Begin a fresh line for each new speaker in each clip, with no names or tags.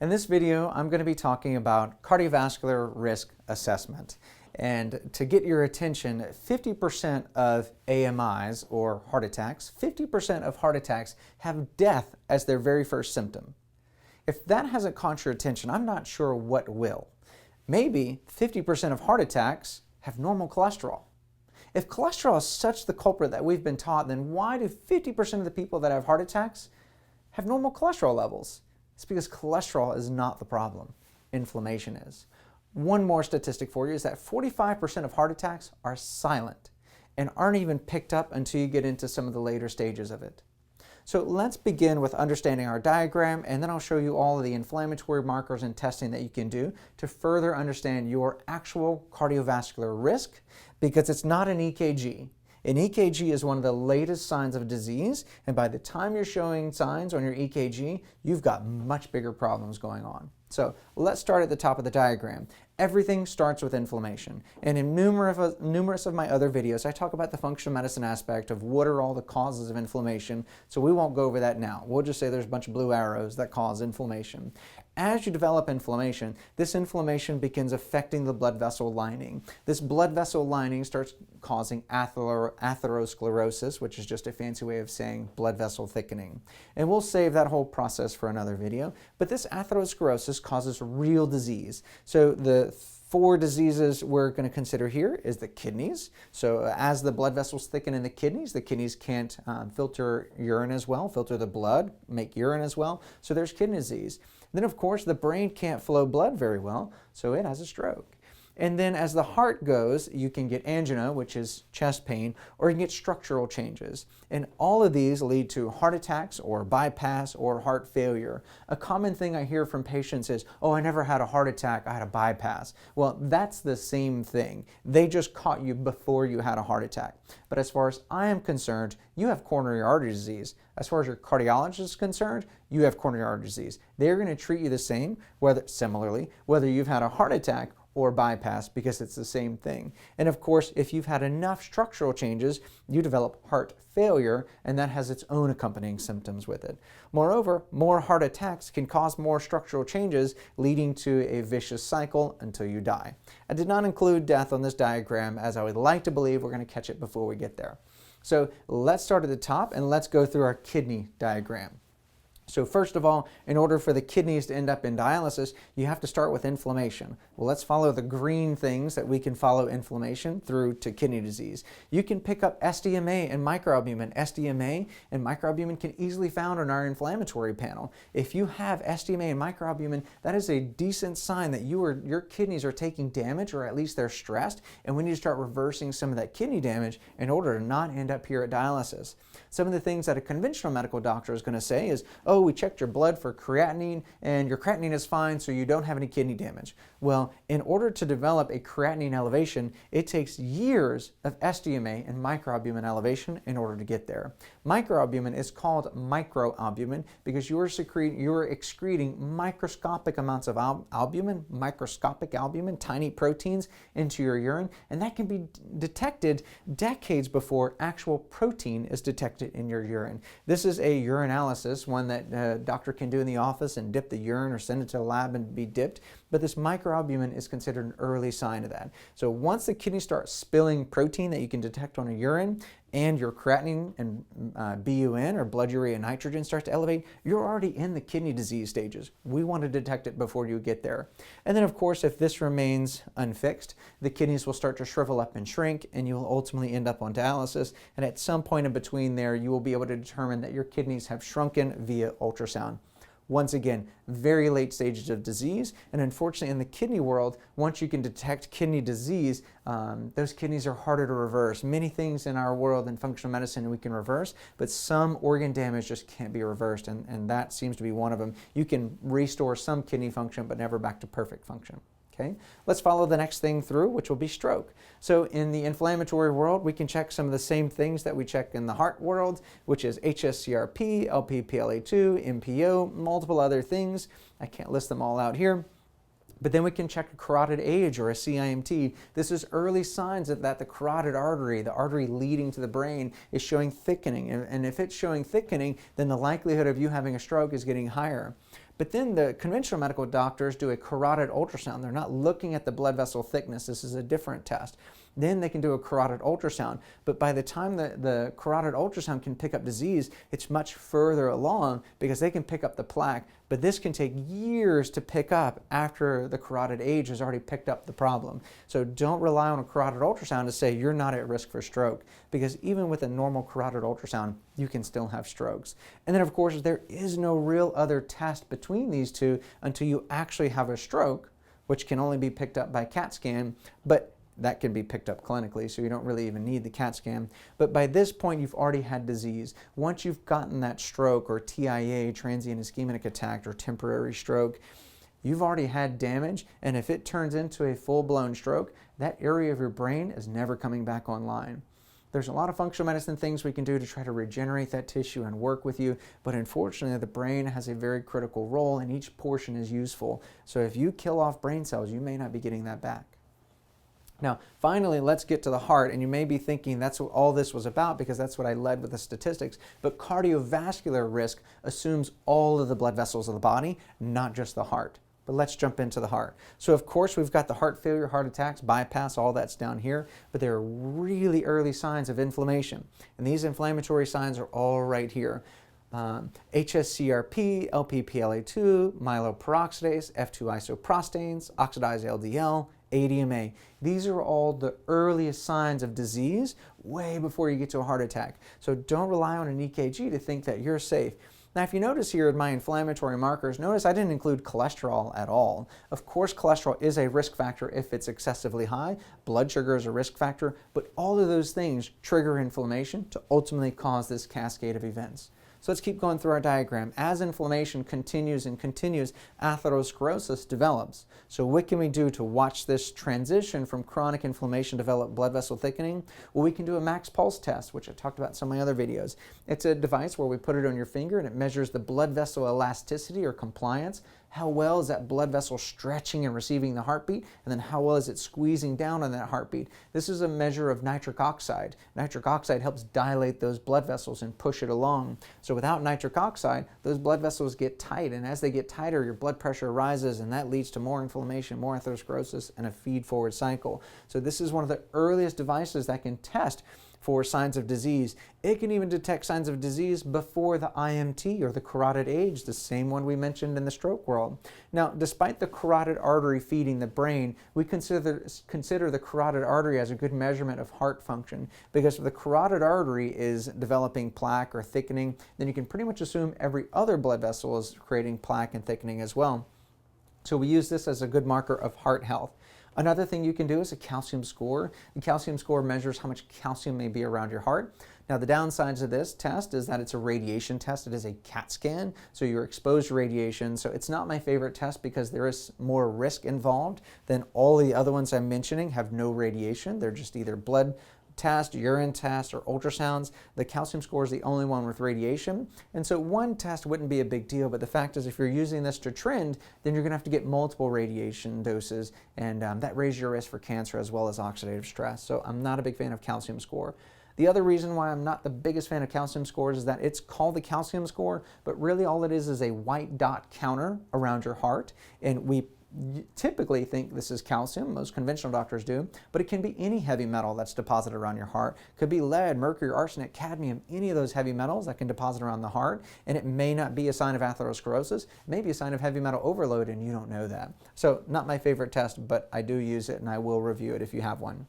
In this video, I'm going to be talking about cardiovascular risk assessment. And to get your attention, 50% of AMIs, or heart attacks, 50% of heart attacks have death as their very first symptom. If that hasn't caught your attention, I'm not sure what will. Maybe 50% of heart attacks have normal cholesterol. If cholesterol is such the culprit that we've been taught, then why do 50% of the people that have heart attacks have normal cholesterol levels? It's because cholesterol is not the problem. Inflammation is. One more statistic for you is that 45% of heart attacks are silent and aren't even picked up until you get into some of the later stages of it. So let's begin with understanding our diagram, and then I'll show you all of the inflammatory markers and testing that you can do to further understand your actual cardiovascular risk, because it's not an EKG. An EKG is one of the latest signs of disease, and by the time you're showing signs on your EKG, you've got much bigger problems going on. So let's start at the top of the diagram. Everything starts with inflammation. And in numerous of my other videos, I talk about the functional medicine aspect of what are all the causes of inflammation. So we won't go over that now. We'll just say there's a bunch of blue arrows that cause inflammation. As you develop inflammation, this inflammation begins affecting the blood vessel lining. This blood vessel lining starts causing atherosclerosis, which is just a fancy way of saying blood vessel thickening. And we'll save that whole process for another video. But this atherosclerosis causes real disease. So the four diseases we're going to consider here is the kidneys. So as the blood vessels thicken in the kidneys can't filter urine as well, filter the blood, make urine as well. So there's kidney disease. Then, of course, the brain can't flow blood very well, so it has a stroke. And then as the heart goes, you can get angina, which is chest pain, or you can get structural changes. And all of these lead to heart attacks or bypass or heart failure. A common thing I hear from patients is, oh, I never had a heart attack, I had a bypass. Well, that's the same thing. They just caught you before you had a heart attack. But as far as I am concerned, you have coronary artery disease. As far as your cardiologist is concerned, you have coronary artery disease. They're going to treat you the same, whether you've had a heart attack or bypass, because it's the same thing. And of course, if you've had enough structural changes, you develop heart failure, and that has its own accompanying symptoms with it. Moreover, more heart attacks can cause more structural changes, leading to a vicious cycle until you die. I did not include death on this diagram, as I would like to believe we're going to catch it before we get there. So let's start at the top and let's go through our kidney diagram. So first of all, in order for the kidneys to end up in dialysis, you have to start with inflammation. Well, let's follow the green things that we can follow inflammation through to kidney disease. You can pick up SDMA and microalbumin. SDMA and microalbumin can easily be found on our inflammatory panel. If you have SDMA and microalbumin, that is a decent sign that your kidneys are taking damage, or at least they're stressed, and we need to start reversing some of that kidney damage in order to not end up here at dialysis. Some of the things that a conventional medical doctor is going to say is, oh, we checked your blood for creatinine and your creatinine is fine, so you don't have any kidney damage. Well, in order to develop a creatinine elevation, it takes years of SDMA and microalbumin elevation in order to get there. Microalbumin is called microalbumin because you're excreting microscopic amounts of microscopic albumin, tiny proteins into your urine, and that can be detected decades before actual protein is detected in your urine. This is a urinalysis, one that a doctor can do in the office and dip the urine or send it to the lab and be dipped. But this microalbumin is considered an early sign of that. So once the kidney starts spilling protein that you can detect on a urine, and your creatinine and BUN, or blood urea nitrogen, starts to elevate, you're already in the kidney disease stages. We want to detect it before you get there. And then, of course, if this remains unfixed, the kidneys will start to shrivel up and shrink, and you will ultimately end up on dialysis. And at some point in between there, you will be able to determine that your kidneys have shrunken via ultrasound. Once again, very late stages of disease, and unfortunately in the kidney world, once you can detect kidney disease, those kidneys are harder to reverse. Many things in our world in functional medicine we can reverse, but some organ damage just can't be reversed, and that seems to be one of them. You can restore some kidney function, but never back to perfect function. Okay, let's follow the next thing through, which will be stroke. So in the inflammatory world, we can check some of the same things that we check in the heart world, which is hsCRP, Lp(PLA2), MPO, multiple other things. I can't list them all out here. But then we can check a carotid age, or a CIMT. This is early signs that the carotid artery, the artery leading to the brain, is showing thickening. And if it's showing thickening, then the likelihood of you having a stroke is getting higher. But then the conventional medical doctors do a carotid ultrasound. They're not looking at the blood vessel thickness. This is a different test. Then they can do a carotid ultrasound. But by the time the carotid ultrasound can pick up disease, it's much further along because they can pick up the plaque. But this can take years to pick up after the carotid age has already picked up the problem. So don't rely on a carotid ultrasound to say you're not at risk for stroke, because even with a normal carotid ultrasound, you can still have strokes. And then of course, there is no real other test between these two until you actually have a stroke, which can only be picked up by CAT scan, but that can be picked up clinically, so you don't really even need the CAT scan. But by this point, you've already had disease. Once you've gotten that stroke or TIA, transient ischemic attack, or temporary stroke, you've already had damage, and if it turns into a full-blown stroke, that area of your brain is never coming back online. There's a lot of functional medicine things we can do to try to regenerate that tissue and work with you, but unfortunately the brain has a very critical role and each portion is useful. So if you kill off brain cells, you may not be getting that back. Now, finally, let's get to the heart, and you may be thinking that's what all this was about because that's what I led with the statistics, but cardiovascular risk assumes all of the blood vessels of the body, not just the heart. But let's jump into the heart. So of course, we've got the heart failure, heart attacks, bypass, all that's down here, but there are really early signs of inflammation, and these inflammatory signs are all right here. HSCRP, LPPLA2, myeloperoxidase, F2 isoprostanes, oxidized LDL, ADMA. These are all the earliest signs of disease way before you get to a heart attack. So don't rely on an EKG to think that you're safe. Now, if you notice here in my inflammatory markers, notice I didn't include cholesterol at all. Of course, cholesterol is a risk factor if it's excessively high. Blood sugar is a risk factor, but all of those things trigger inflammation to ultimately cause this cascade of events. So let's keep going through our diagram. As inflammation continues and continues, atherosclerosis develops. So what can we do to watch this transition from chronic inflammation to develop blood vessel thickening? Well, we can do a max pulse test, which I talked about in some of my other videos. It's a device where we put it on your finger and it measures the blood vessel elasticity or compliance. How well is that blood vessel stretching and receiving the heartbeat? And then how well is it squeezing down on that heartbeat? This is a measure of nitric oxide. Nitric oxide helps dilate those blood vessels and push it along. So without nitric oxide, those blood vessels get tight. And as they get tighter, your blood pressure rises, and that leads to more inflammation, more atherosclerosis, and a feed-forward cycle. So this is one of the earliest devices that can test for signs of disease. It can even detect signs of disease before the IMT or the carotid age, the same one we mentioned in the stroke world. Now, despite the carotid artery feeding the brain, we consider the carotid artery as a good measurement of heart function, because if the carotid artery is developing plaque or thickening, then you can pretty much assume every other blood vessel is creating plaque and thickening as well. So we use this as a good marker of heart health. Another thing you can do is a calcium score. The calcium score measures how much calcium may be around your heart. Now, the downsides of this test is that it's a radiation test. It is a CAT scan, so you're exposed to radiation. So it's not my favorite test because there is more risk involved than all the other ones I'm mentioning have no radiation. They're just either blood test, urine test, or ultrasounds. The calcium score is the only one with radiation. And so one test wouldn't be a big deal, but the fact is if you're using this to trend, then you're going to have to get multiple radiation doses, and that raises your risk for cancer as well as oxidative stress. So I'm not a big fan of calcium score. The other reason why I'm not the biggest fan of calcium scores is that it's called the calcium score, but really all it is a white dot counter around your heart, and we typically think this is calcium, most conventional doctors do, but it can be any heavy metal that's deposited around your heart. Could be lead, mercury, arsenic, cadmium, any of those heavy metals that can deposit around the heart, and it may not be a sign of atherosclerosis, it may be a sign of heavy metal overload and you don't know that. So not my favorite test, but I do use it and I will review it if you have one.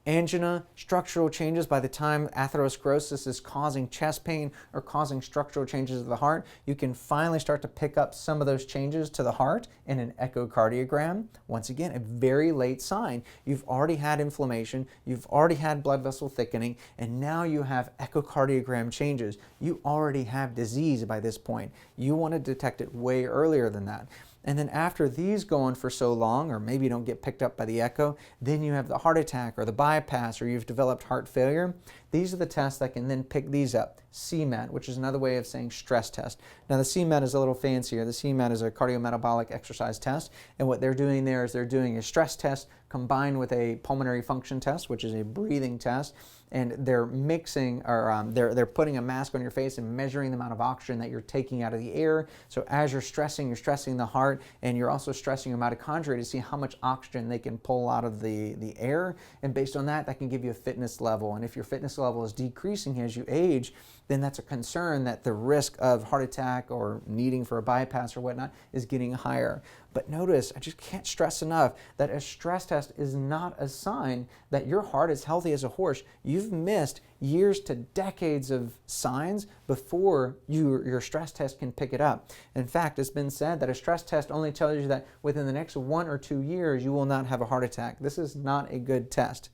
Angina, structural changes. By the time atherosclerosis is causing chest pain or causing structural changes to the heart, you can finally start to pick up some of those changes to the heart in an echocardiogram. Once again, a very late sign. You've already had inflammation, you've already had blood vessel thickening, and now you have echocardiogram changes. You already have disease by this point. You want to detect it way earlier than that. And then after these go on for so long, or maybe you don't get picked up by the echo, then you have the heart attack or the bypass, or you've developed heart failure. These are the tests that can then pick these up. CMET, which is another way of saying stress test. Now the CMET is a little fancier. The CMET is a cardiometabolic exercise test, and what they're doing there is they're doing a stress test combined with a pulmonary function test, which is a breathing test, and they're mixing, or they're putting a mask on your face and measuring the amount of oxygen that you're taking out of the air. So as you're stressing the heart, and you're also stressing your mitochondria to see how much oxygen they can pull out of the air. And based on that, that can give you a fitness level. And if your fitness level is decreasing as you age, then that's a concern that the risk of heart attack or needing for a bypass or whatnot is getting higher. But notice, I just can't stress enough that a stress test is not a sign that your heart is healthy as a horse. You've missed years to decades of signs before your stress test can pick it up. In fact, it's been said that a stress test only tells you that within the next 1 or 2 years you will not have a heart attack. This is not a good test.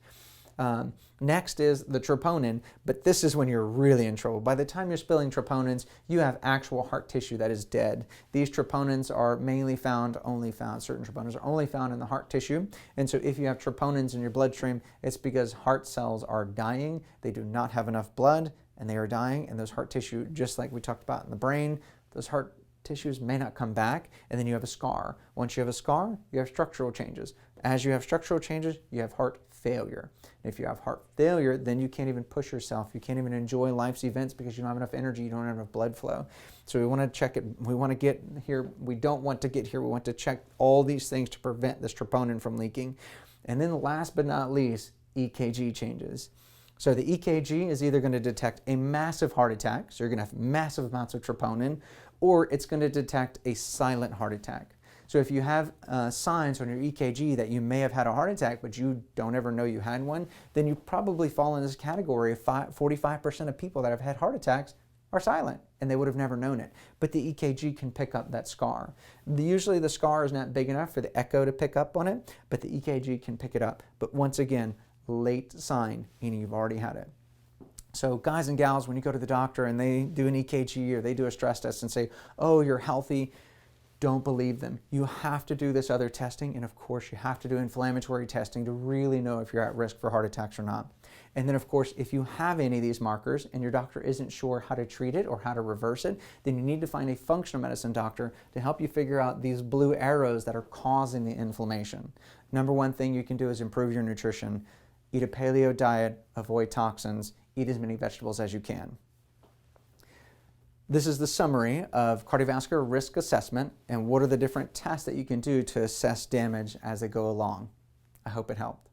Next is the troponin, but this is when you're really in trouble. By the time you're spilling troponins, you have actual heart tissue that is dead. These troponins are certain troponins are only found in the heart tissue. And so if you have troponins in your bloodstream, it's because heart cells are dying. They do not have enough blood and they are dying. And those heart tissue, just like we talked about in the brain, those heart tissues may not come back, and then you have a scar. Once you have a scar, you have structural changes. As you have structural changes, you have heart failure. If you have heart failure, then you can't even push yourself. You can't even enjoy life's events because you don't have enough energy, you don't have enough blood flow. So we want to check it. We want to get here. We don't want to get here. We want to check all these things to prevent this troponin from leaking. And then last but not least, EKG changes. So the EKG is either going to detect a massive heart attack, so you're going to have massive amounts of troponin, or it's going to detect a silent heart attack. So if you have signs on your EKG that you may have had a heart attack, but you don't ever know you had one, then you probably fall in this category of 45% of people that have had heart attacks are silent, and they would have never known it. But the EKG can pick up that scar. Usually the scar is not big enough for the echo to pick up on it, but the EKG can pick it up. But once again, late sign, meaning you've already had it. So guys and gals, when you go to the doctor and they do an EKG or they do a stress test and say, oh, you're healthy, don't believe them. You have to do this other testing, and of course you have to do inflammatory testing to really know if you're at risk for heart attacks or not. And then of course, if you have any of these markers and your doctor isn't sure how to treat it or how to reverse it, then you need to find a functional medicine doctor to help you figure out these blue arrows that are causing the inflammation. Number one thing you can do is improve your nutrition. Eat a paleo diet, avoid toxins, eat as many vegetables as you can. This is the summary of cardiovascular risk assessment and what are the different tests that you can do to assess damage as they go along. I hope it helped.